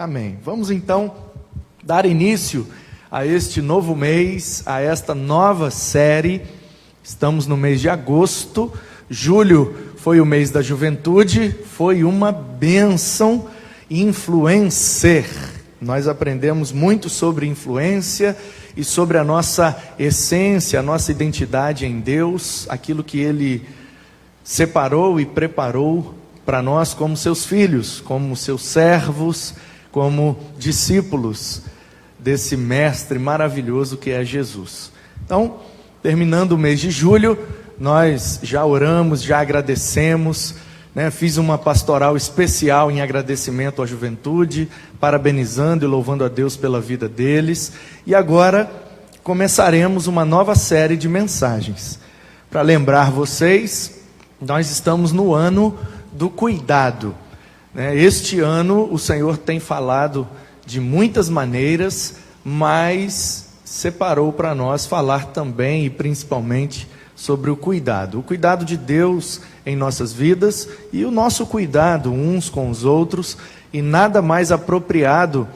Amém. Vamos então dar início a este novo mês, a esta nova série. Estamos no mês de agosto. Julho foi o mês da juventude, foi uma bênção. Influencer. Nós aprendemos muito sobre influência e sobre a nossa essência, a nossa identidade em Deus, aquilo que Ele separou e preparou para nós como seus filhos, como seus servos, como discípulos desse mestre maravilhoso que é Jesus. Então, terminando o mês de julho, nós já oramos, já agradecemos, fiz uma pastoral especial em agradecimento à juventude, parabenizando e louvando a Deus pela vida deles. E agora começaremos uma nova série de mensagens. Para lembrar vocês, nós estamos no ano do cuidado. Este ano o Senhor tem falado de muitas maneiras, mas separou para nós falar também e principalmente sobre o cuidado de Deus em nossas vidas e o nosso cuidado uns com os outros. E nada mais apropriado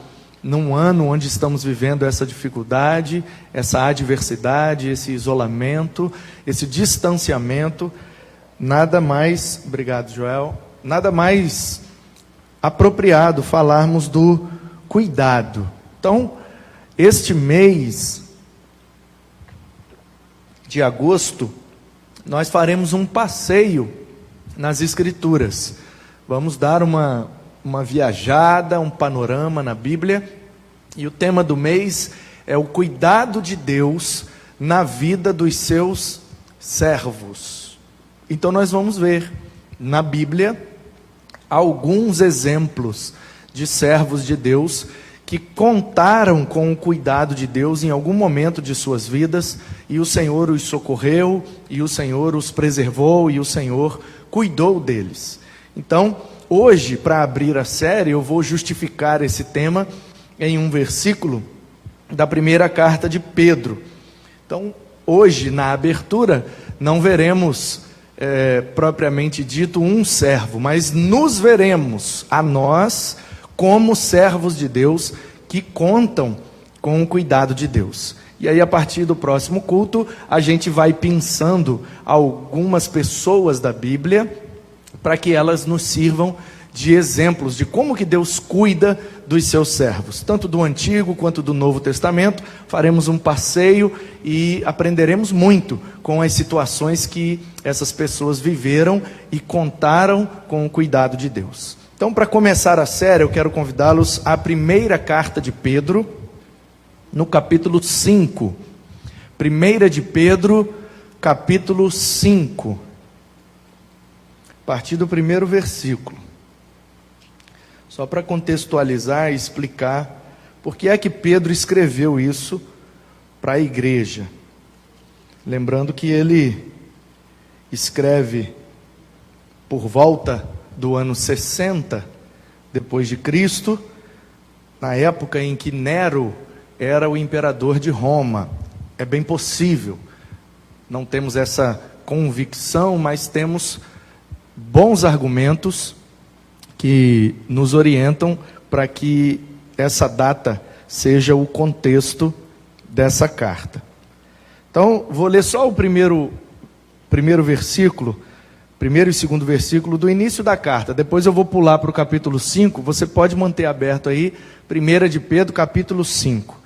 num ano onde estamos vivendo essa dificuldade, essa adversidade, esse isolamento, esse distanciamento. Nada mais, obrigado Joel, nada mais apropriado falarmos do cuidado. Então, este mês de agosto, nós faremos um passeio nas Escrituras. Vamos dar uma viajada, um panorama na Bíblia. E o tema do mês é o cuidado de Deus na vida dos seus servos. Então nós vamos ver na Bíblia alguns exemplos de servos de Deus que contaram com o cuidado de Deus em algum momento de suas vidas, e o Senhor os socorreu, e o Senhor os preservou, e o Senhor cuidou deles. Então, hoje, para abrir a série, eu vou justificar esse tema em um versículo da primeira carta de Pedro. Então, hoje, na abertura, não veremos propriamente dito um servo, mas nos veremos a nós como servos de Deus que contam com o cuidado de Deus. E aí, a partir do próximo culto, a gente vai pensando algumas pessoas da Bíblia para que elas nos sirvam de exemplos de como que Deus cuida dos seus servos, tanto do Antigo quanto do Novo Testamento. Faremos um passeio e aprenderemos muito com as situações que essas pessoas viveram e contaram com o cuidado de Deus. Então, para começar a série, eu quero convidá-los à primeira carta de Pedro, no capítulo 5. Primeira de Pedro, capítulo 5. A partir do primeiro versículo. Só para contextualizar e explicar por que é que Pedro escreveu isso para a igreja. Lembrando que ele escreve por volta do ano 60 depois de Cristo, na época em que Nero era o imperador de Roma. É bem possível, não temos essa convicção, mas temos bons argumentos que nos orientam para que essa data seja o contexto dessa carta. Então, vou ler só o primeiro versículo, primeiro e segundo versículo do início da carta. Depois eu vou pular para o capítulo 5, você pode manter aberto aí, 1 de Pedro, capítulo 5.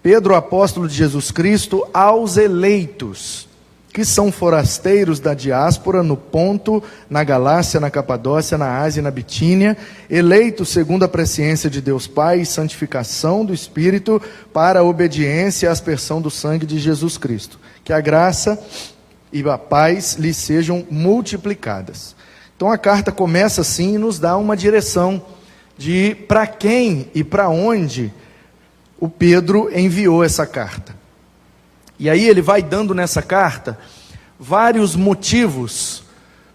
Pedro, apóstolo de Jesus Cristo, aos eleitos, que são forasteiros da diáspora no Ponto, na Galácia, na Capadócia, na Ásia e na Bitínia, eleitos segundo a presciência de Deus Pai e santificação do Espírito, para a obediência e a aspersão do sangue de Jesus Cristo. Que a graça e a paz lhes sejam multiplicadas. Então a carta começa assim e nos dá uma direção de para quem e para onde o Pedro enviou essa carta. E aí ele vai dando nessa carta vários motivos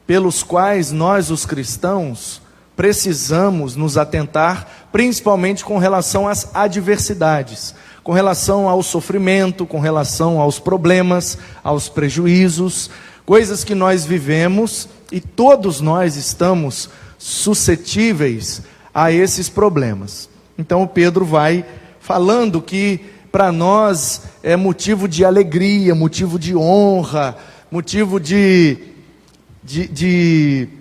pelos quais nós, os cristãos, precisamos nos atentar, principalmente com relação às adversidades, com relação ao sofrimento, com relação aos problemas, aos prejuízos, coisas que nós vivemos e todos nós estamos suscetíveis a esses problemas. Então o Pedro vai falando que para nós é motivo de alegria, motivo de honra, motivo de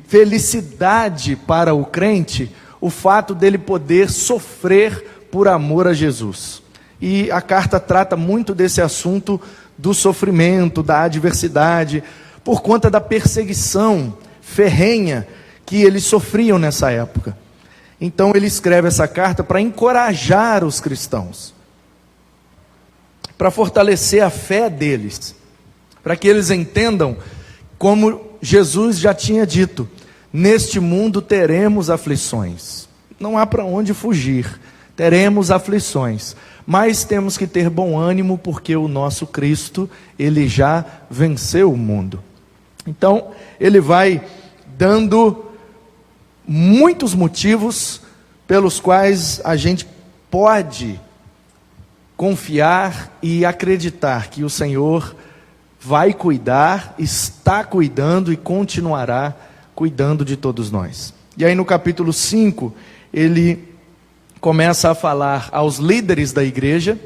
felicidade para o crente, o fato dele poder sofrer por amor a Jesus. E a carta trata muito desse assunto do sofrimento, da adversidade, por conta da perseguição ferrenha que eles sofriam nessa época. Então ele escreve essa carta para encorajar os cristãos, para fortalecer a fé deles, para que eles entendam, como Jesus já tinha dito: neste mundo teremos aflições, não há para onde fugir, teremos aflições, mas temos que ter bom ânimo, porque o nosso Cristo, ele já venceu o mundo. Então ele vai dando muitos motivos pelos quais a gente pode confiar e acreditar que o Senhor vai cuidar, está cuidando e continuará cuidando de todos nós. E aí no capítulo 5, ele começa a falar aos líderes da igreja,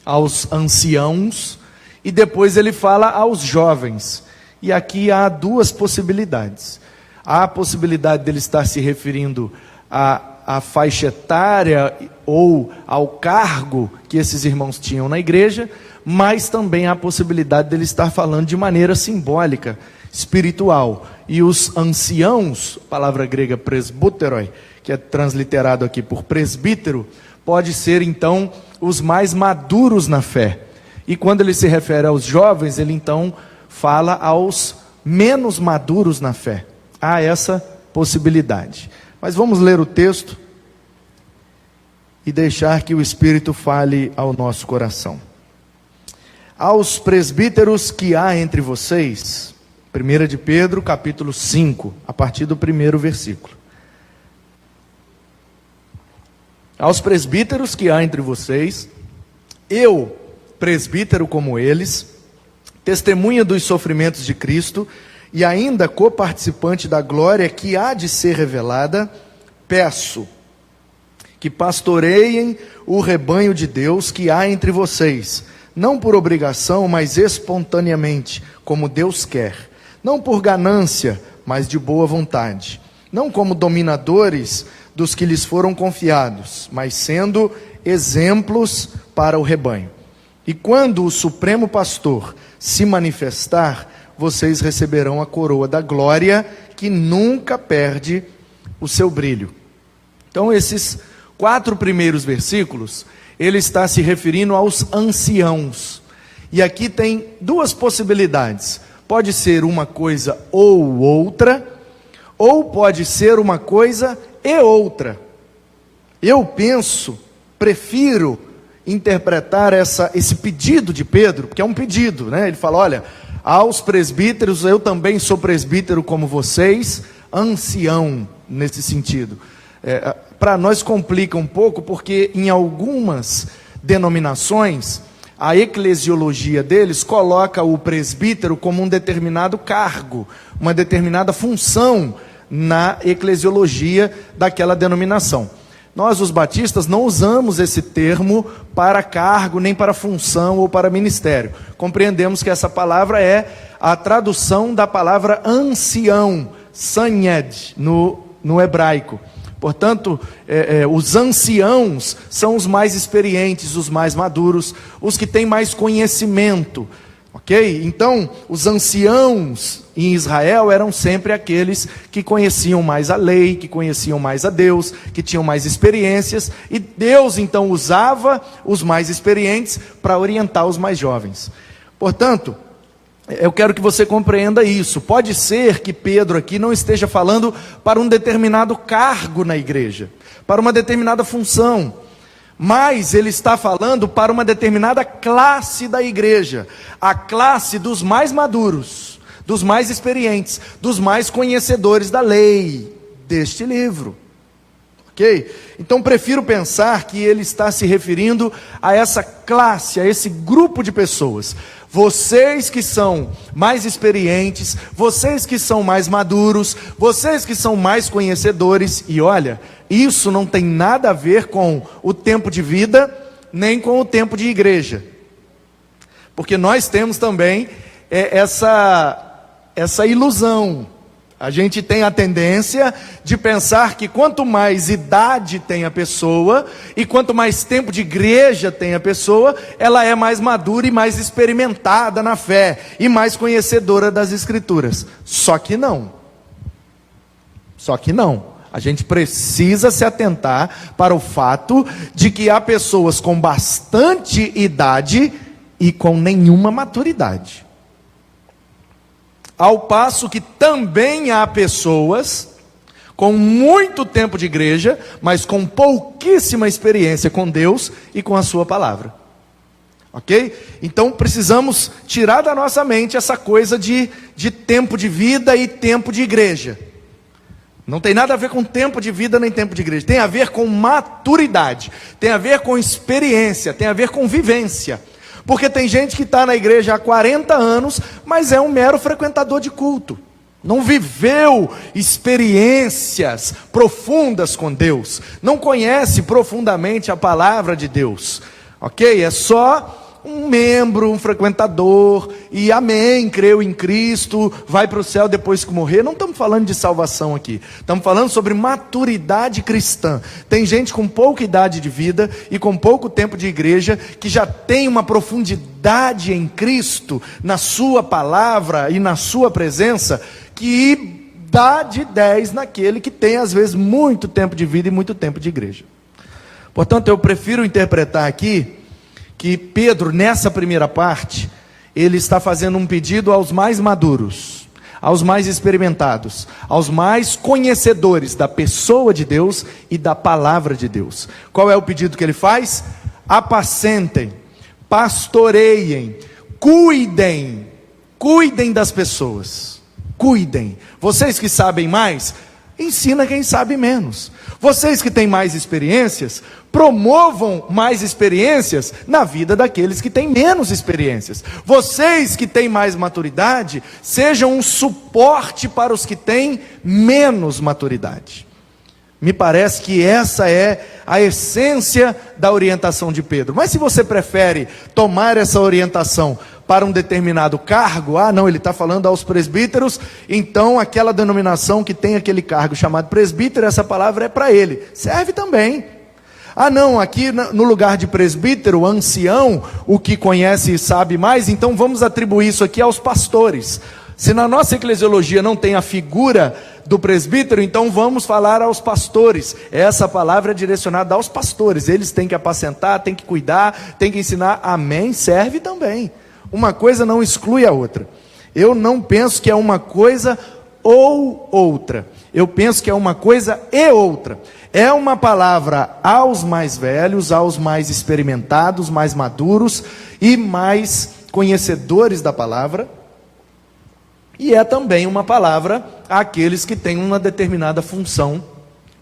aos anciãos, e depois ele fala aos jovens. E aqui há duas possibilidades. Há a possibilidade dele estar se referindo à faixa etária ou ao cargo que esses irmãos tinham na igreja, mas também há a possibilidade dele estar falando de maneira simbólica, espiritual. E os anciãos, palavra grega presbúteroi, que é transliterado aqui por presbítero, pode ser então os mais maduros na fé. E quando ele se refere aos jovens, ele então fala aos menos maduros na fé. Há essa possibilidade. Mas vamos ler o texto e deixar que o Espírito fale ao nosso coração. Aos presbíteros que há entre vocês, 1 de Pedro, capítulo 5, a partir do 1º versículo. Aos presbíteros que há entre vocês, eu, presbítero como eles, testemunha dos sofrimentos de Cristo, e ainda coparticipante da glória que há de ser revelada, peço que pastoreiem o rebanho de Deus que há entre vocês, não por obrigação, mas espontaneamente, como Deus quer, não por ganância, mas de boa vontade, não como dominadores dos que lhes foram confiados, mas sendo exemplos para o rebanho. E quando o Supremo Pastor se manifestar, vocês receberão a coroa da glória, que nunca perde o seu brilho. Então esses 4 primeiros versículos, ele está se referindo aos anciãos. E aqui tem duas possibilidades. Pode ser uma coisa ou outra, ou pode ser uma coisa e outra. Eu prefiro interpretar esse pedido de Pedro, porque é um pedido, né? Ele fala: olha, aos presbíteros, eu também sou presbítero como vocês, ancião nesse sentido. Para nós complica um pouco, porque em algumas denominações, a eclesiologia deles coloca o presbítero como um determinado cargo, uma determinada função na eclesiologia daquela denominação. Nós, os batistas, não usamos esse termo para cargo, nem para função ou para ministério. Compreendemos que essa palavra é a tradução da palavra ancião, sanhed, no hebraico. Portanto, os anciãos são os mais experientes, os mais maduros, os que têm mais conhecimento. Ok? Então, os anciãos em Israel eram sempre aqueles que conheciam mais a lei, que conheciam mais a Deus, que tinham mais experiências, e Deus então usava os mais experientes para orientar os mais jovens. Portanto, eu quero que você compreenda isso. Pode ser que Pedro aqui não esteja falando para um determinado cargo na igreja, para uma determinada função, mas ele está falando para uma determinada classe da igreja, a classe dos mais maduros, dos mais experientes, dos mais conhecedores da lei deste livro. Ok? Então prefiro pensar que ele está se referindo a essa classe, a esse grupo de pessoas. Vocês que são mais experientes, vocês que são mais maduros, vocês que são mais conhecedores. E olha, isso não tem nada a ver com o tempo de vida, nem com o tempo de igreja. Porque nós temos também essa ilusão. A gente tem a tendência de pensar que quanto mais idade tem a pessoa, e quanto mais tempo de igreja tem a pessoa, ela é mais madura e mais experimentada na fé, e mais conhecedora das Escrituras. Só que não. A gente precisa se atentar para o fato de que há pessoas com bastante idade e com nenhuma maturidade. Ao passo que também há pessoas com muito tempo de igreja, mas com pouquíssima experiência com Deus e com a sua palavra. Ok? Então precisamos tirar da nossa mente essa coisa de tempo de vida e tempo de igreja. Não tem nada a ver com tempo de vida nem tempo de igreja. Tem a ver com maturidade, tem a ver com experiência, tem a ver com vivência. Porque tem gente que está na igreja há 40 anos, mas é um mero frequentador de culto. Não viveu experiências profundas com Deus. Não conhece profundamente a palavra de Deus. Ok? É só um membro, um frequentador, e amém, creu em Cristo, vai para o céu depois que morrer. Não estamos falando de salvação aqui, estamos falando sobre maturidade cristã. Tem gente com pouca idade de vida e com pouco tempo de igreja, que já tem uma profundidade em Cristo, na sua palavra e na sua presença, que dá de 10 naquele que tem às vezes muito tempo de vida e muito tempo de igreja. Portanto, eu prefiro interpretar aqui que Pedro, nessa primeira parte, ele está fazendo um pedido aos mais maduros, aos mais experimentados, aos mais conhecedores da pessoa de Deus e da palavra de Deus. Qual é o pedido que ele faz? Apacentem, pastoreiem, cuidem das pessoas, cuidem. Vocês que sabem mais, ensina quem sabe menos. Vocês que têm mais experiências, promovam mais experiências na vida daqueles que têm menos experiências. Vocês que têm mais maturidade, sejam um suporte para os que têm menos maturidade. Me parece que essa é a essência da orientação de Pedro. Mas se você prefere tomar essa orientação para um determinado cargo, não, ele está falando aos presbíteros, então aquela denominação que tem aquele cargo chamado presbítero, essa palavra é para ele. Serve também. Não, aqui no lugar de presbítero, ancião, o que conhece e sabe mais, então vamos atribuir isso aqui aos pastores. Se na nossa eclesiologia não tem a figura do presbítero, então vamos falar aos pastores. Essa palavra é direcionada aos pastores. Eles têm que apacentar, têm que cuidar, têm que ensinar. Amém? Serve também. Uma coisa não exclui a outra. Eu não penso que é uma coisa ou outra. Eu penso que é uma coisa e outra. É uma palavra aos mais velhos, aos mais experimentados, mais maduros e mais conhecedores da palavra. E é também uma palavra àqueles que têm uma determinada função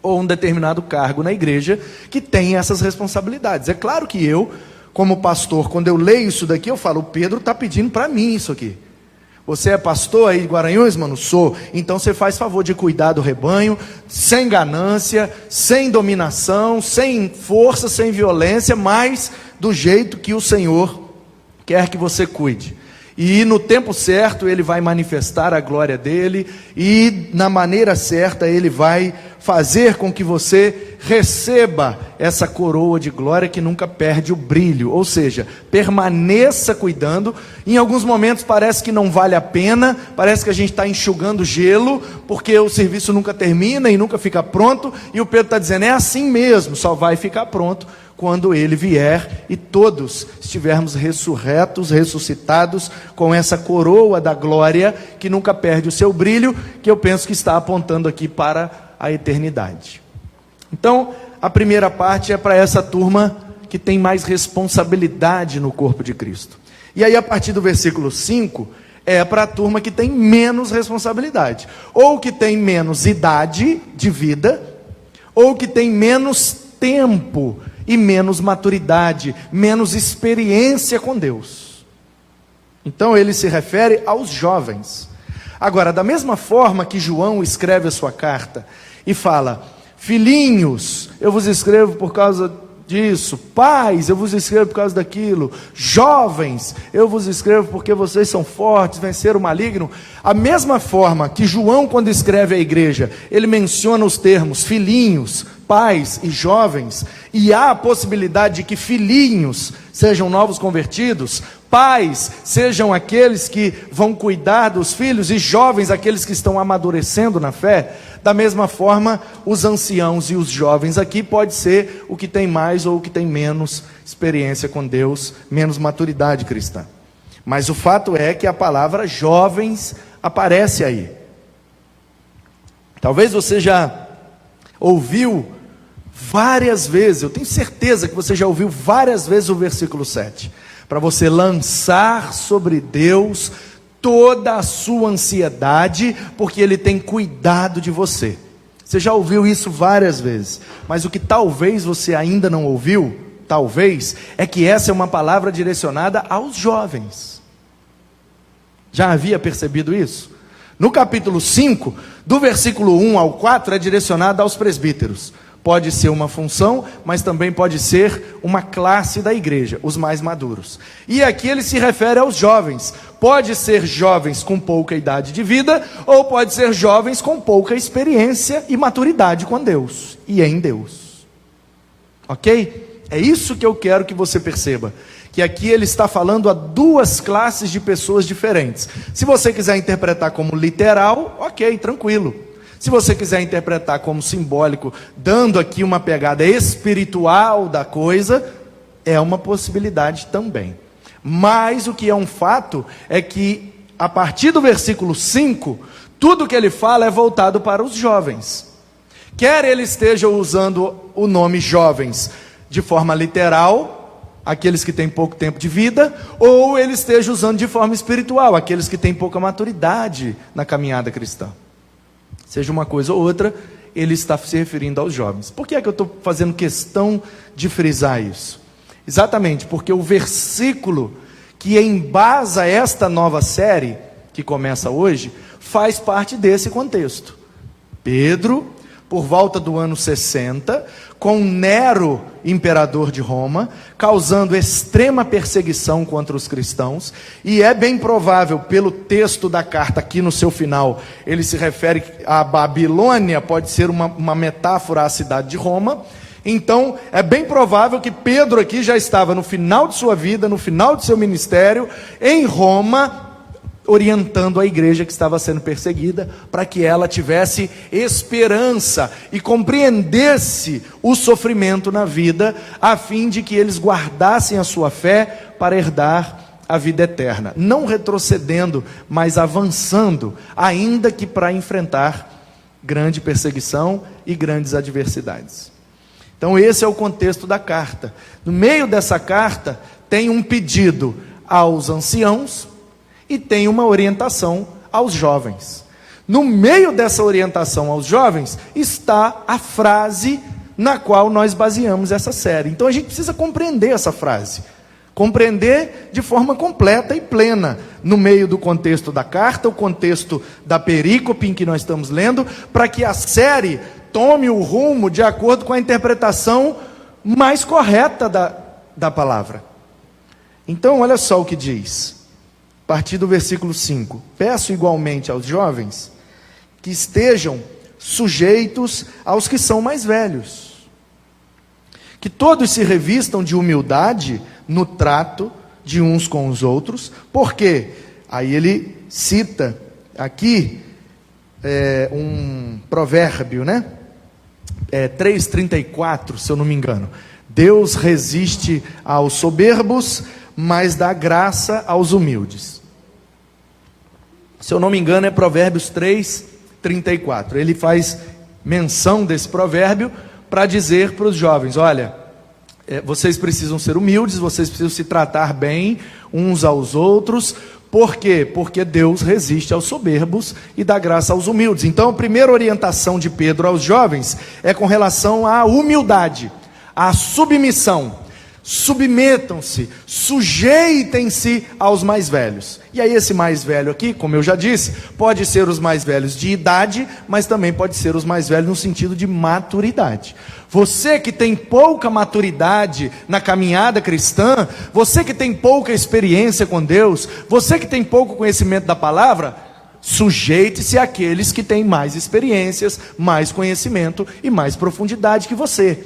ou um determinado cargo na igreja, que têm essas responsabilidades. É claro que eu, como pastor, quando eu leio isso daqui, eu falo, o Pedro está pedindo para mim isso aqui. Você é pastor aí de Guaranhões, mano? Sou. Então você faz favor de cuidar do rebanho, sem ganância, sem dominação, sem força, sem violência, mas do jeito que o Senhor quer que você cuide. E no tempo certo ele vai manifestar a glória dele, e na maneira certa ele vai fazer com que você receba essa coroa de glória que nunca perde o brilho. Ou seja, permaneça cuidando. Em alguns momentos parece que não vale a pena, parece que a gente está enxugando gelo, porque o serviço nunca termina e nunca fica pronto, e o Pedro está dizendo, é assim mesmo, só vai ficar pronto quando ele vier e todos estivermos ressurretos, ressuscitados, com essa coroa da glória que nunca perde o seu brilho, que eu penso que está apontando aqui para a eternidade. Então, a primeira parte é para essa turma que tem mais responsabilidade no corpo de Cristo. E aí, a partir do versículo 5, é para a turma que tem menos responsabilidade, ou que tem menos idade de vida, ou que têm menos tempo e menos maturidade, menos experiência com Deus. Então ele se refere aos jovens. Agora, da mesma forma que João escreve a sua carta e fala: filhinhos, eu vos escrevo por causa disso, pais, eu vos escrevo por causa daquilo, jovens, eu vos escrevo porque vocês são fortes, venceram o maligno. A mesma forma que João, quando escreve à igreja, ele menciona os termos filhinhos, pais e jovens, e há a possibilidade de que filhinhos sejam novos convertidos, pais sejam aqueles que vão cuidar dos filhos, e jovens aqueles que estão amadurecendo na fé. Da mesma forma, os anciãos e os jovens aqui pode ser o que tem mais ou o que tem menos experiência com Deus, menos maturidade cristã. Mas o fato é que a palavra jovens aparece aí. Talvez você já ouviu várias vezes, eu tenho certeza que você já ouviu várias vezes o versículo 7, para você lançar sobre Deus toda a sua ansiedade, porque Ele tem cuidado de você. Você já ouviu isso várias vezes, mas o que talvez você ainda não ouviu, talvez, é que essa é uma palavra direcionada aos jovens. Já havia percebido isso? No capítulo 5, do versículo 1 ao 4, é direcionado aos presbíteros. Pode ser uma função, mas também pode ser uma classe da igreja, os mais maduros. E aqui ele se refere aos jovens. Pode ser jovens com pouca idade de vida, ou pode ser jovens com pouca experiência e maturidade com Deus e em Deus. Ok? É isso que eu quero que você perceba. Que aqui ele está falando a duas classes de pessoas diferentes. Se você quiser interpretar como literal, ok, tranquilo. Se você quiser interpretar como simbólico, dando aqui uma pegada espiritual da coisa, é uma possibilidade também. Mas o que é um fato é que, a partir do versículo 5, tudo que ele fala é voltado para os jovens. Quer ele esteja usando o nome jovens de forma literal, aqueles que têm pouco tempo de vida, ou ele esteja usando de forma espiritual, aqueles que têm pouca maturidade na caminhada cristã. Seja uma coisa ou outra, ele está se referindo aos jovens. Por que é que eu estou fazendo questão de frisar isso? Exatamente porque o versículo que embasa esta nova série, que começa hoje, faz parte desse contexto. Pedro, por volta do ano 60, com Nero, imperador de Roma, causando extrema perseguição contra os cristãos, e é bem provável, pelo texto da carta aqui no seu final, ele se refere à Babilônia, pode ser uma metáfora à cidade de Roma. Então é bem provável que Pedro aqui já estava no final de sua vida, no final de seu ministério, em Roma, orientando a igreja que estava sendo perseguida, para que ela tivesse esperança e compreendesse o sofrimento na vida, a fim de que eles guardassem a sua fé para herdar a vida eterna, não retrocedendo, mas avançando, ainda que para enfrentar grande perseguição e grandes adversidades. Então esse é o contexto da carta. No meio dessa carta tem um pedido aos anciãos e tem uma orientação aos jovens. No meio dessa orientação aos jovens está a frase na qual nós baseamos essa série. Então a gente precisa compreender essa frase, compreender de forma completa e plena, no meio do contexto da carta, o contexto da perícope em que nós estamos lendo, para que a série tome o rumo de acordo com a interpretação mais correta da palavra. Então olha só o que diz. A partir do versículo 5, peço igualmente aos jovens que estejam sujeitos aos que são mais velhos, que todos se revistam de humildade no trato de uns com os outros, porque, aí ele cita aqui um provérbio, né? 3:34, se eu não me engano, Deus resiste aos soberbos, mas dá graça aos humildes. Se eu não me engano é Provérbios 3:34. Ele faz menção desse provérbio para dizer para os jovens: olha, vocês precisam ser humildes, vocês precisam se tratar bem uns aos outros. Por quê? Porque Deus resiste aos soberbos e dá graça aos humildes. Então, a primeira orientação de Pedro aos jovens é com relação à humildade, à submissão. Submetam-se, sujeitem-se aos mais velhos. E aí esse mais velho aqui, como eu já disse, pode ser os mais velhos de idade, mas também pode ser os mais velhos no sentido de maturidade. Você que tem pouca maturidade na caminhada cristã, você que tem pouca experiência com Deus, você que tem pouco conhecimento da palavra, sujeite-se àqueles que têm mais experiências, mais conhecimento e mais profundidade que você.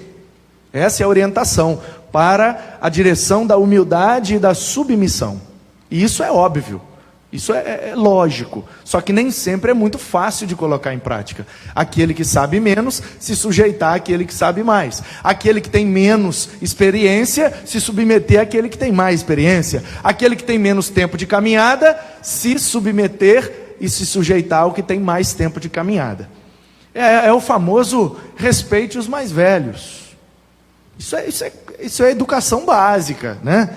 Essa é a orientação para a direção da humildade e da submissão. E isso é óbvio, isso é lógico, só que nem sempre é muito fácil de colocar em prática. Aquele que sabe menos, se sujeitar àquele que sabe mais. Aquele que tem menos experiência, se submeter àquele que tem mais experiência. Aquele que tem menos tempo de caminhada, se submeter e se sujeitar ao que tem mais tempo de caminhada. É o famoso respeite os mais velhos. Isso é educação básica, né?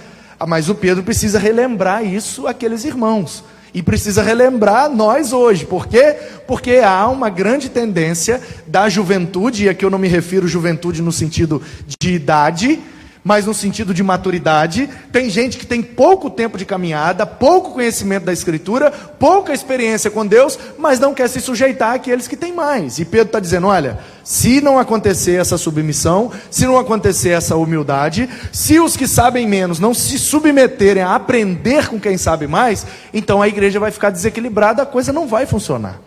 Mas o Pedro precisa relembrar isso àqueles irmãos. E precisa relembrar nós hoje. Por quê? Porque há uma grande tendência da juventude, e aqui eu não me refiro juventude no sentido de idade, mas no sentido de maturidade. Tem gente que tem pouco tempo de caminhada, pouco conhecimento da Escritura, pouca experiência com Deus, mas não quer se sujeitar àqueles que têm mais. E Pedro está dizendo, olha, se não acontecer essa submissão, se não acontecer essa humildade, se os que sabem menos não se submeterem a aprender com quem sabe mais, então a igreja vai ficar desequilibrada, a coisa não vai funcionar.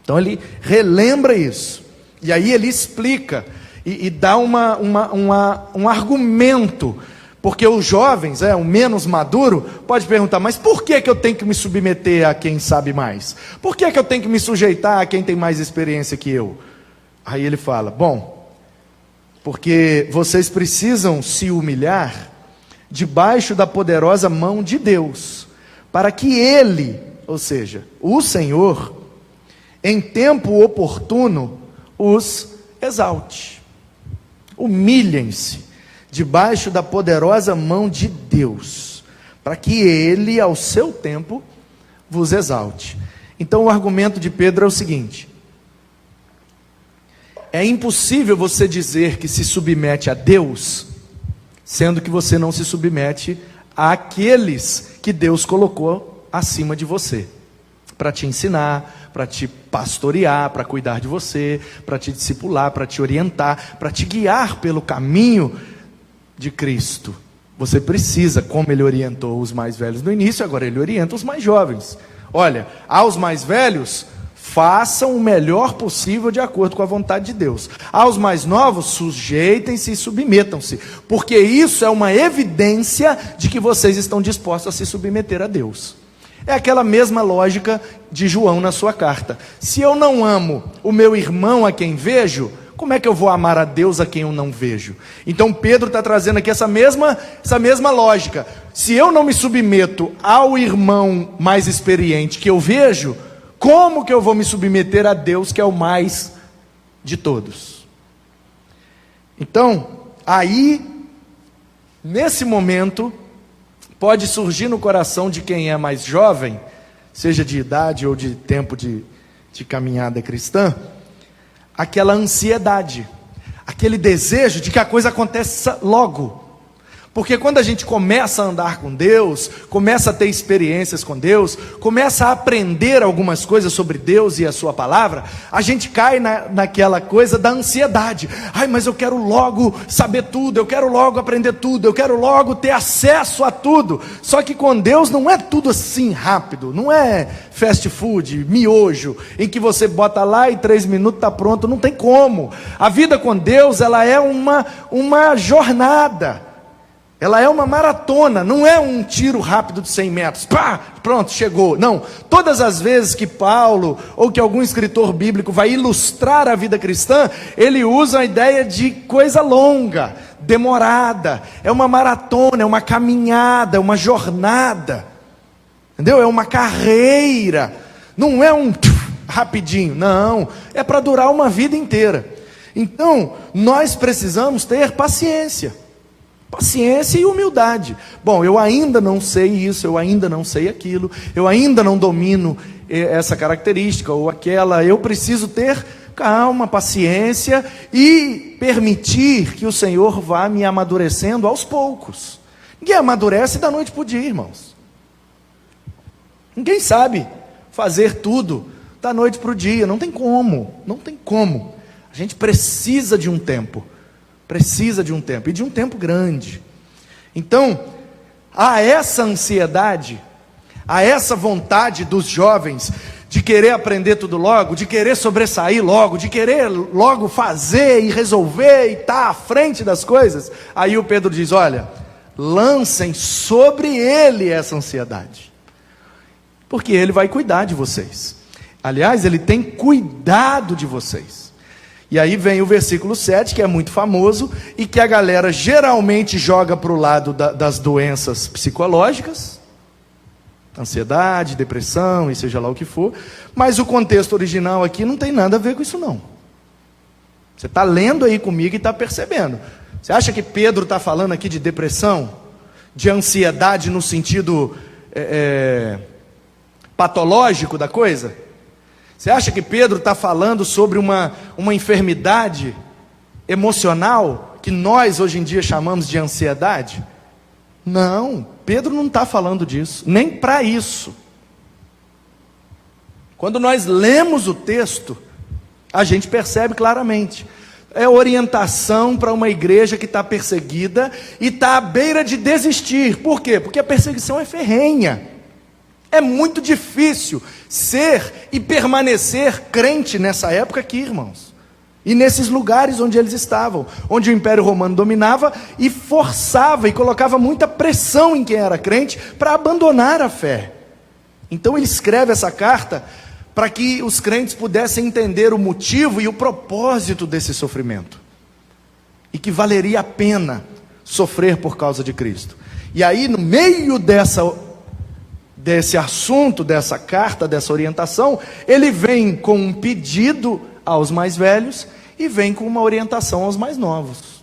Então ele relembra isso, e aí ele explica, e dá um argumento, porque os jovens, o menos maduro, pode perguntar, mas por que eu tenho que me submeter a quem sabe mais? Por que eu tenho que me sujeitar a quem tem mais experiência que eu? Aí ele fala, bom, porque vocês precisam se humilhar debaixo da poderosa mão de Deus, para que Ele, ou seja, o Senhor, em tempo oportuno, os exalte. Humilhem-se debaixo da poderosa mão de Deus, para que Ele, ao seu tempo, vos exalte. Então o argumento de Pedro é o seguinte: é impossível você dizer que se submete a Deus, sendo que você não se submete àqueles que Deus colocou acima de você, para te ensinar, para te pastorear, para cuidar de você, para te discipular, para te orientar, para te guiar pelo caminho de Cristo. Você precisa, como Ele orientou os mais velhos no início, agora Ele orienta os mais jovens. Olha, aos mais velhos, façam o melhor possível de acordo com a vontade de Deus. Aos mais novos, sujeitem-se e submetam-se, porque isso é uma evidência de que vocês estão dispostos a se submeter a Deus. É aquela mesma lógica de João na sua carta. Se eu não amo o meu irmão a quem vejo, como é que eu vou amar a Deus a quem eu não vejo? Então Pedro está trazendo aqui essa mesma lógica. Se eu não me submeto ao irmão mais experiente que eu vejo, como que eu vou me submeter a Deus que é o mais de todos? Então, aí, nesse momento, pode surgir no coração de quem é mais jovem, seja de idade ou de tempo de caminhada cristã, aquela ansiedade, aquele desejo de que a coisa aconteça logo. Porque quando a gente começa a andar com Deus, começa a ter experiências com Deus, começa a aprender algumas coisas sobre Deus e a sua palavra, a gente cai naquela coisa da ansiedade. Ai, mas eu quero logo saber tudo, eu quero logo aprender tudo, eu quero logo ter acesso a tudo. Só que com Deus não é tudo assim rápido, não é fast food, miojo, em que você bota lá e 3 minutos está pronto, não tem como. A vida com Deus, ela é uma jornada. Ela é uma maratona, não é um tiro rápido de 100 metros. Pá, pronto, chegou. Não, todas as vezes que Paulo ou que algum escritor bíblico vai ilustrar a vida cristã, ele usa a ideia de coisa longa, demorada. É uma maratona, é uma caminhada, é uma jornada. Entendeu? É uma carreira. Não é um rapidinho, não. É para durar uma vida inteira. Então, nós precisamos ter paciência. Paciência e humildade. Bom, eu ainda não sei isso, eu ainda não sei aquilo, eu ainda não domino essa característica ou aquela. Eu preciso ter calma, paciência e permitir que o Senhor vá me amadurecendo aos poucos. Ninguém amadurece da noite para o dia, irmãos. Ninguém sabe fazer tudo da noite para o dia. Não tem como, não tem como. A gente precisa de um tempo. Precisa de um tempo, e de um tempo grande. Então, há essa ansiedade, há essa vontade dos jovens de querer aprender tudo logo, de querer sobressair logo, de querer logo fazer e resolver e estar à frente das coisas. Aí o Pedro diz: olha, lancem sobre ele essa ansiedade, porque ele vai cuidar de vocês. Aliás, ele tem cuidado de vocês. E aí vem o versículo 7, que é muito famoso, e que a galera geralmente joga para o lado das doenças psicológicas, ansiedade, depressão, e seja lá o que for, mas o contexto original aqui não tem nada a ver com isso não. Você está lendo aí comigo e está percebendo. Você acha que Pedro está falando aqui de depressão, de ansiedade no sentido patológico da coisa? Você acha que Pedro está falando sobre uma enfermidade emocional, que nós hoje em dia chamamos de ansiedade? Não, Pedro não está falando disso, nem para isso. Quando nós lemos o texto, a gente percebe claramente. É orientação para uma igreja que está perseguida e está à beira de desistir. Por quê? Porque a perseguição é ferrenha. É muito difícil ser e permanecer crente nessa época aqui, irmãos. E nesses lugares onde eles estavam, onde o Império Romano dominava e forçava e colocava muita pressão em quem era crente para abandonar a fé. Então ele escreve essa carta para que os crentes pudessem entender o motivo e o propósito desse sofrimento. E que valeria a pena sofrer por causa de Cristo. E aí, no meio desse assunto, dessa carta, dessa orientação, ele vem com um pedido aos mais velhos e vem com uma orientação aos mais novos.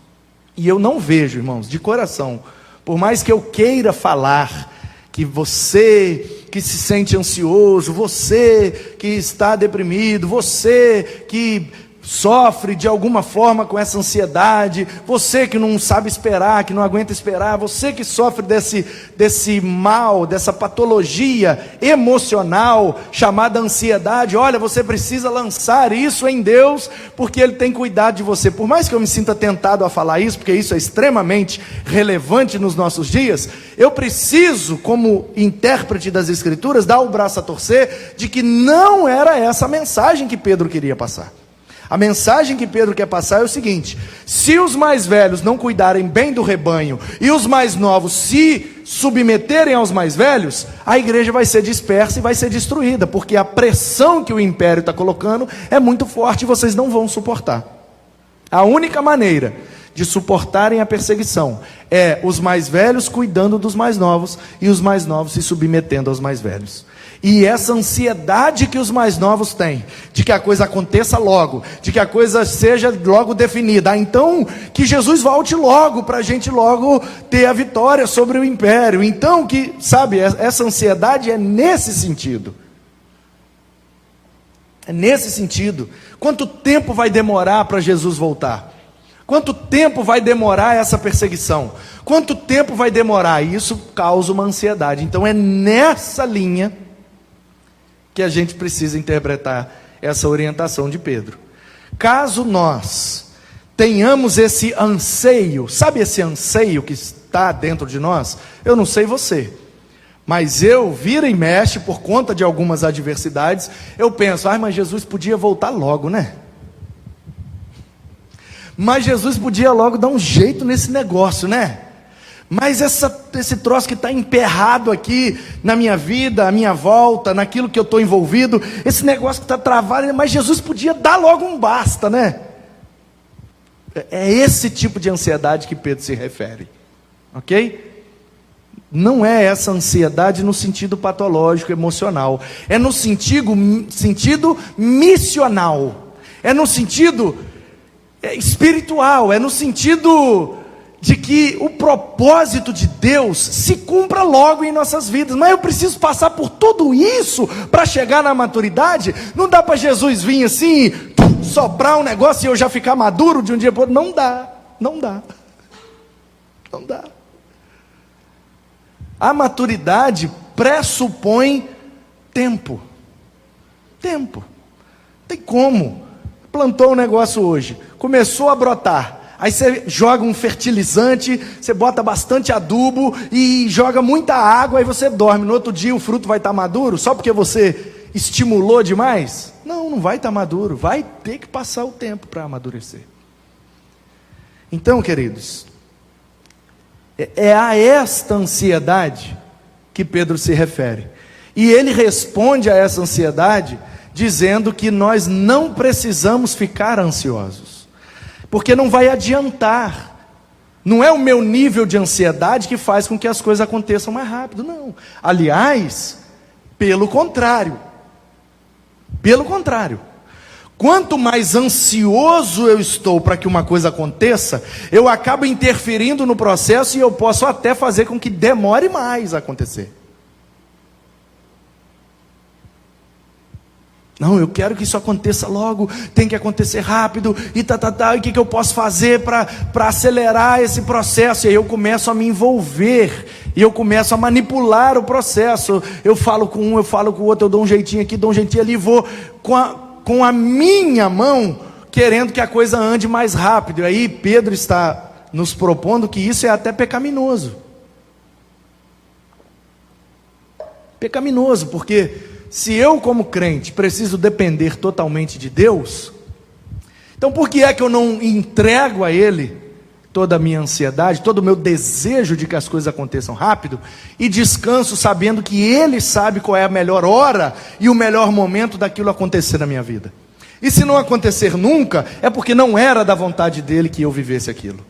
E eu não vejo, irmãos, de coração, por mais que eu queira falar que você que se sente ansioso, você que está deprimido, você que sofre de alguma forma com essa ansiedade, você que não sabe esperar, que não aguenta esperar, você que sofre desse mal, dessa patologia emocional chamada ansiedade, olha, você precisa lançar isso em Deus, porque Ele tem cuidado de você. Por mais que eu me sinta tentado a falar isso, porque isso é extremamente relevante nos nossos dias, eu preciso, como intérprete das Escrituras, dar o braço a torcer de que não era essa a mensagem que Pedro queria passar. A mensagem que Pedro quer passar é o seguinte: se os mais velhos não cuidarem bem do rebanho e os mais novos se submeterem aos mais velhos, a igreja vai ser dispersa e vai ser destruída, porque a pressão que o império está colocando é muito forte e vocês não vão suportar. A única maneira de suportarem a perseguição é os mais velhos cuidando dos mais novos e os mais novos se submetendo aos mais velhos. E essa ansiedade que os mais novos têm, de que a coisa aconteça logo, de que a coisa seja logo definida, então que Jesus volte logo, para a gente logo ter a vitória sobre o império. Então que, sabe, essa ansiedade é nesse sentido. É nesse sentido. Quanto tempo vai demorar para Jesus voltar? Quanto tempo vai demorar essa perseguição? Quanto tempo vai demorar? Isso causa uma ansiedade. Então é nessa linha que a gente precisa interpretar essa orientação de Pedro. Caso nós tenhamos esse anseio, sabe esse anseio que está dentro de nós? Eu não sei você, mas eu, vira e mexe, por conta de algumas adversidades, eu penso, mas Jesus podia voltar logo, né? Mas Jesus podia logo dar um jeito nesse negócio, né? Mas esse troço que está emperrado aqui na minha vida, à minha volta, naquilo que eu estou envolvido, esse negócio que está travado, mas Jesus podia dar logo um basta, né? É esse tipo de ansiedade que Pedro se refere, ok? Não é essa ansiedade no sentido patológico, emocional, é no sentido missional, é no sentido espiritual, é no sentido de que o propósito de Deus se cumpra logo em nossas vidas. Mas eu preciso passar por tudo isso para chegar na maturidade? Não dá para Jesus vir assim, soprar um negócio e eu já ficar maduro de um dia para o outro. Não dá, não dá, não dá. A maturidade pressupõe tempo. Tempo. Tem como. Plantou um negócio hoje, começou a brotar. Aí você joga um fertilizante, você bota bastante adubo e joga muita água, aí você dorme. No outro dia o fruto vai estar maduro, só porque você estimulou demais? Não, não vai estar maduro, vai ter que passar o tempo para amadurecer. Então, queridos, é a esta ansiedade que Pedro se refere. E ele responde a essa ansiedade dizendo que nós não precisamos ficar ansiosos. Porque não vai adiantar. Não é o meu nível de ansiedade que faz com que as coisas aconteçam mais rápido, não. Aliás, pelo contrário. Pelo contrário. Quanto mais ansioso eu estou para que uma coisa aconteça, eu acabo interferindo no processo e eu posso até fazer com que demore mais a acontecer. Não, eu quero que isso aconteça logo, tem que acontecer rápido, e e o que eu posso fazer para acelerar esse processo? E aí eu começo a me envolver, e eu começo a manipular o processo. Eu falo com um, eu falo com o outro, eu dou um jeitinho aqui, dou um jeitinho ali, vou com a minha mão, querendo que a coisa ande mais rápido. E aí Pedro está nos propondo que isso é até pecaminoso. Pecaminoso, porque se eu, como crente, preciso depender totalmente de Deus, então por que é que eu não entrego a Ele toda a minha ansiedade, todo o meu desejo de que as coisas aconteçam rápido, e descanso sabendo que Ele sabe qual é a melhor hora e o melhor momento daquilo acontecer na minha vida? E se não acontecer nunca, é porque não era da vontade dEle que eu vivesse aquilo.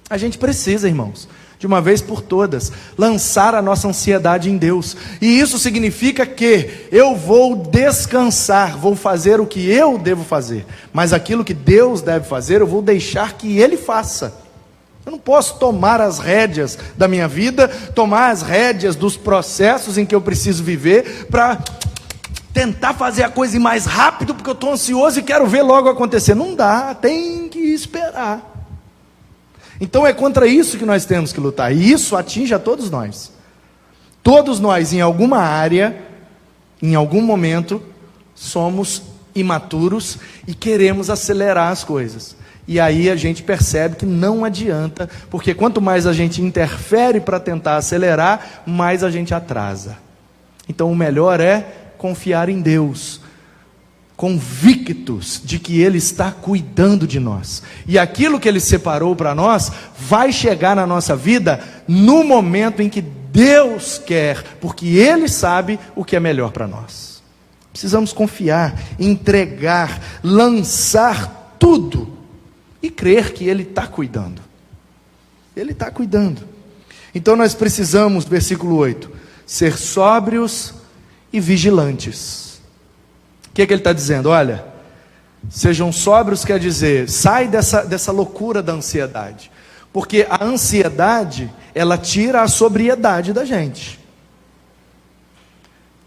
A gente precisa, irmãos, de uma vez por todas, lançar a nossa ansiedade em Deus. E isso significa que eu vou descansar, vou fazer o que eu devo fazer, mas aquilo que Deus deve fazer, eu vou deixar que Ele faça. Eu não posso tomar as rédeas da minha vida, tomar as rédeas dos processos em que eu preciso viver, para tentar fazer a coisa ir mais rápido, porque eu estou ansioso e quero ver logo acontecer. Não dá, tem que esperar. Então é contra isso que nós temos que lutar, e isso atinge a todos nós. Todos nós, em alguma área, em algum momento, somos imaturos e queremos acelerar as coisas. E aí a gente percebe que não adianta, porque quanto mais a gente interfere para tentar acelerar, mais a gente atrasa. Então o melhor é confiar em Deus, convictos de que Ele está cuidando de nós, e aquilo que Ele separou para nós, vai chegar na nossa vida, no momento em que Deus quer, porque Ele sabe o que é melhor para nós. Precisamos confiar, entregar, lançar tudo, e crer que Ele está cuidando. Ele está cuidando. Então nós precisamos, versículo 8, ser sóbrios e vigilantes. O que ele está dizendo? Olha, sejam sóbrios quer dizer, sai dessa loucura da ansiedade, porque a ansiedade, ela tira a sobriedade da gente.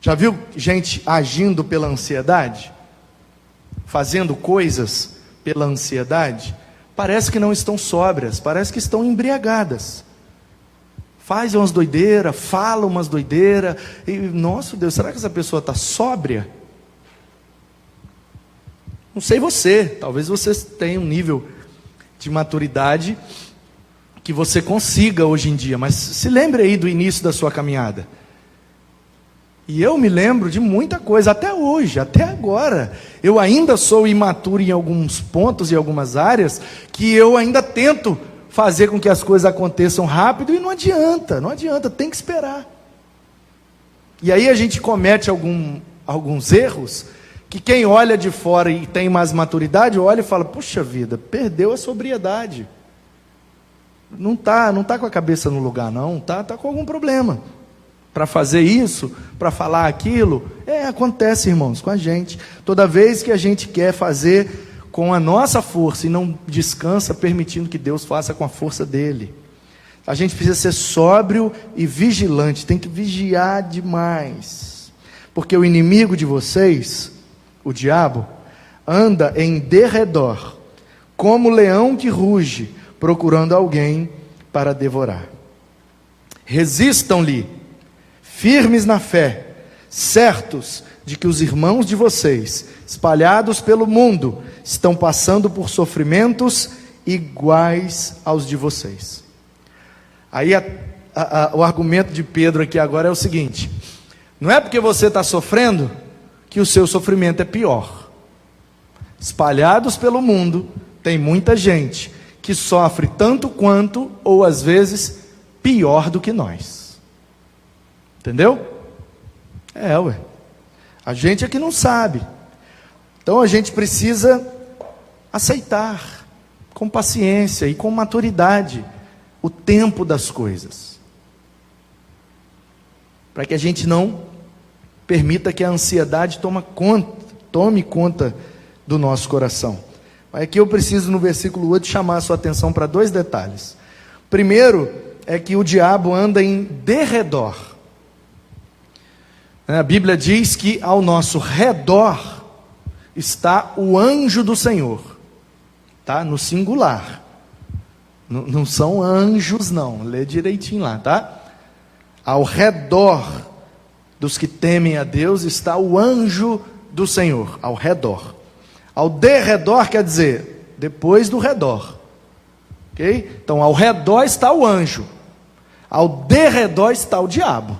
Já viu gente agindo pela ansiedade? Fazendo coisas pela ansiedade? Parece que não estão sóbrias, parece que estão embriagadas. Faz umas doideiras, fala umas doideiras, e, nossa Deus, será que essa pessoa está sóbria? Não sei você, talvez você tenha um nível de maturidade que você consiga hoje em dia, mas se lembre aí do início da sua caminhada. E eu me lembro de muita coisa, até hoje, até agora. Eu ainda sou imaturo em alguns pontos e algumas áreas, que eu ainda tento fazer com que as coisas aconteçam rápido, e não adianta, tem que esperar. E aí a gente comete alguns erros, que quem olha de fora e tem mais maturidade, olha e fala, puxa vida, perdeu a sobriedade. Não está com a cabeça no lugar não, está com algum problema. Para fazer isso, para falar aquilo, acontece, irmãos, com a gente. Toda vez que a gente quer fazer com a nossa força e não descansa permitindo que Deus faça com a força dele. A gente precisa ser sóbrio e vigilante, tem que vigiar demais, porque o inimigo de vocês, o diabo, anda em derredor, como leão que ruge, procurando alguém para devorar. Resistam-lhe, firmes na fé, certos de que os irmãos de vocês, espalhados pelo mundo, estão passando por sofrimentos iguais aos de vocês. Aí o argumento de Pedro aqui agora é o seguinte: não é porque você está sofrendo que o seu sofrimento é pior. Espalhados pelo mundo, tem muita gente que sofre tanto quanto, ou às vezes, pior do que nós. Entendeu? Ué. A gente é que não sabe. Então a gente precisa aceitar, com paciência e com maturidade, o tempo das coisas, para que a gente não permita que a ansiedade tome conta do nosso coração. Mas aqui eu preciso, no versículo 8, chamar a sua atenção para 2 detalhes. Primeiro, é que o diabo anda em derredor. A Bíblia diz que ao nosso redor está o anjo do Senhor, tá? No singular. Não são anjos não, lê direitinho lá, tá? Ao redor dos que temem a Deus está o anjo do Senhor, ao redor. Ao derredor quer dizer, depois do redor, ok? Então ao redor está o anjo, ao derredor está o diabo,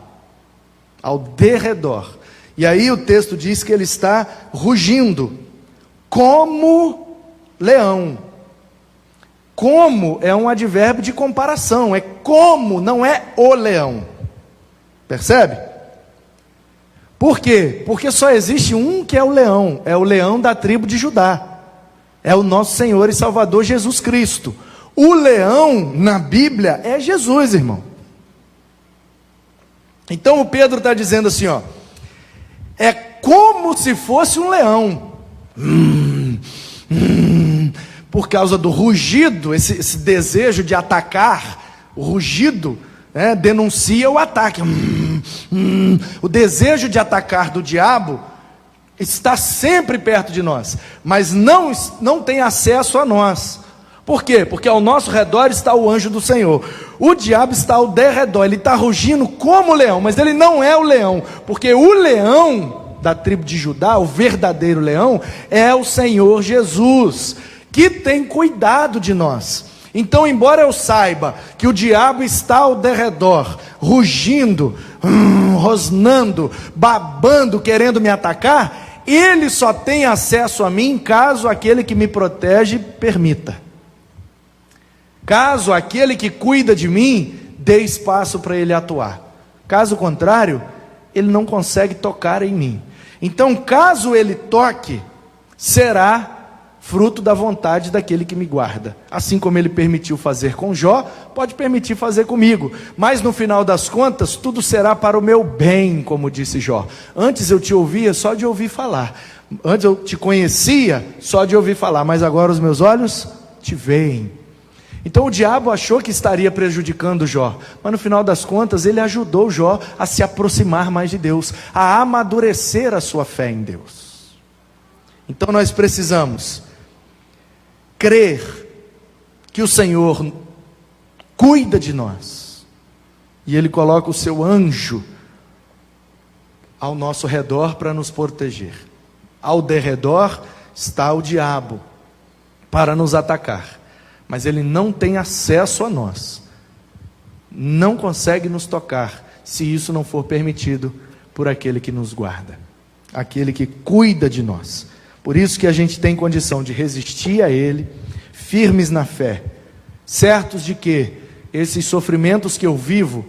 ao derredor. E aí o texto diz que ele está rugindo, como leão. Como é um advérbio de comparação, é como, não é o leão. Percebe? Por quê? Porque só existe um que é o leão da tribo de Judá. É o nosso Senhor e Salvador Jesus Cristo. O leão na Bíblia é Jesus, irmão. Então o Pedro está dizendo assim, ó, é como se fosse um leão. Por causa do rugido, esse desejo de atacar, o rugido, denuncia o ataque. O desejo de atacar do diabo está sempre perto de nós, mas não tem acesso a nós. Por quê? Porque ao nosso redor está o anjo do Senhor. O diabo está ao derredor, ele está rugindo como o leão, mas ele não é o leão, porque o leão da tribo de Judá, o verdadeiro leão, é o Senhor Jesus, que tem cuidado de nós. Então, embora eu saiba que o diabo está ao derredor, rugindo, rosnando, babando, querendo me atacar, ele só tem acesso a mim caso aquele que me protege permita. Caso aquele que cuida de mim dê espaço para ele atuar. Caso contrário, ele não consegue tocar em mim. Então, caso ele toque, será fruto da vontade daquele que me guarda. Assim como ele permitiu fazer com Jó, pode permitir fazer comigo. Mas no final das contas, tudo será para o meu bem, como disse Jó. Antes eu te ouvia só de ouvir falar. Antes eu te conhecia só de ouvir falar. Mas agora os meus olhos te veem. Então o diabo achou que estaria prejudicando Jó. Mas no final das contas, ele ajudou Jó a se aproximar mais de Deus. A amadurecer a sua fé em Deus. Então nós precisamos crer que o Senhor cuida de nós, e Ele coloca o seu anjo ao nosso redor para nos proteger. Ao derredor está o diabo para nos atacar, mas ele não tem acesso a nós, não consegue nos tocar, se isso não for permitido por aquele que nos guarda, aquele que cuida de nós. Por isso que a gente tem condição de resistir a Ele, firmes na fé, certos de que esses sofrimentos que eu vivo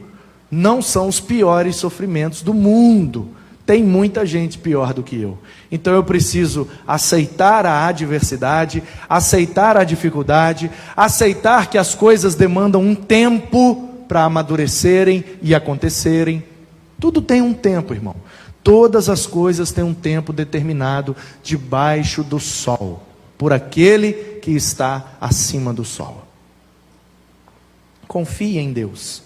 não são os piores sofrimentos do mundo. Tem muita gente pior do que eu. Então eu preciso aceitar a adversidade, aceitar a dificuldade, aceitar que as coisas demandam um tempo para amadurecerem e acontecerem. Tudo tem um tempo, irmão. Todas as coisas têm um tempo determinado debaixo do sol. por aquele que está acima do sol. Confie em Deus,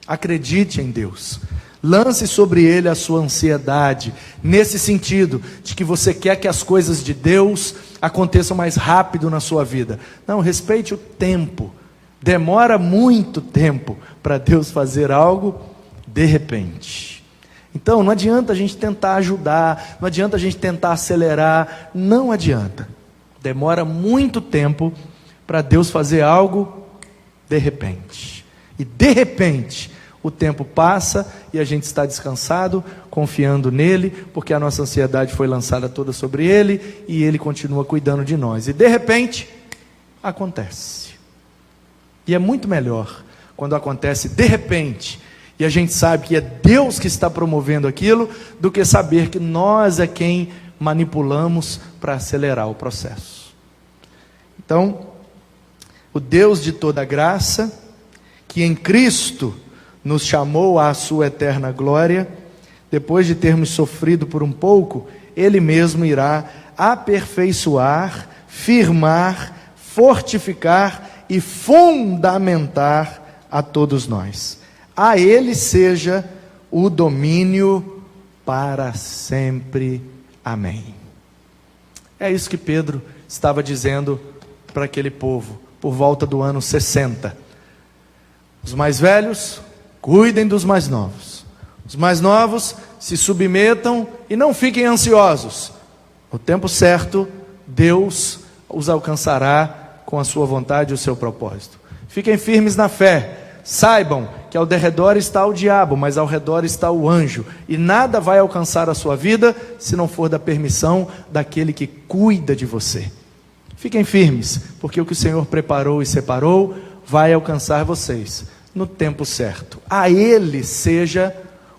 acredite em Deus, lance sobre Ele a sua ansiedade, nesse sentido, de que você quer que as coisas de Deus aconteçam mais rápido na sua vida. Não, respeite o tempo, demora muito tempo para Deus fazer algo de repente. Então não adianta a gente tentar ajudar, não adianta a gente tentar acelerar, não adianta. Demora muito tempo para Deus fazer algo de repente. E de repente o tempo passa e a gente está descansado, confiando nele, porque a nossa ansiedade foi lançada toda sobre ele e ele continua cuidando de nós. E de repente acontece. E é muito melhor quando acontece de repente e a gente sabe que é Deus que está promovendo aquilo, do que saber que nós é quem manipulamos para acelerar o processo. Então, o Deus de toda graça, que em Cristo nos chamou à sua eterna glória, depois de termos sofrido por um pouco, Ele mesmo irá aperfeiçoar, firmar, fortificar e fundamentar a todos nós. A Ele seja o domínio para sempre. Amém. É isso que Pedro estava dizendo para aquele povo, por volta do ano 60. Os mais velhos, cuidem dos mais novos. Os mais novos, se submetam e não fiquem ansiosos. No tempo certo, Deus os alcançará com a sua vontade e o seu propósito. Fiquem firmes na fé. Saibam que ao derredor está o diabo, mas ao redor está o anjo. E nada vai alcançar a sua vida se não for da permissão daquele que cuida de você. Fiquem firmes, porque o que o Senhor preparou e separou vai alcançar vocês no tempo certo. A Ele seja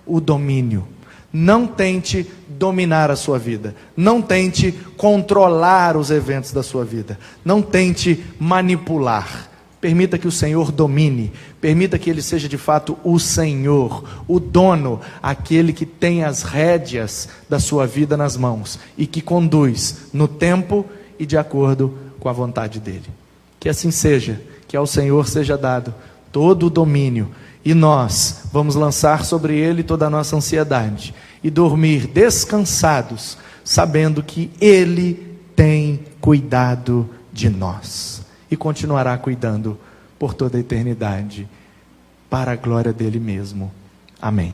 o domínio. Não tente dominar a sua vida. Não tente controlar os eventos da sua vida. Não tente manipular. Permita que o Senhor domine. Permita que Ele seja de fato o Senhor, o dono, aquele que tem as rédeas da sua vida nas mãos e que conduz no tempo e de acordo com a vontade dEle. Que assim seja, que ao Senhor seja dado todo o domínio e nós vamos lançar sobre Ele toda a nossa ansiedade e dormir descansados, sabendo que Ele tem cuidado de nós e continuará cuidando por toda a eternidade, para a glória dEle mesmo. Amém.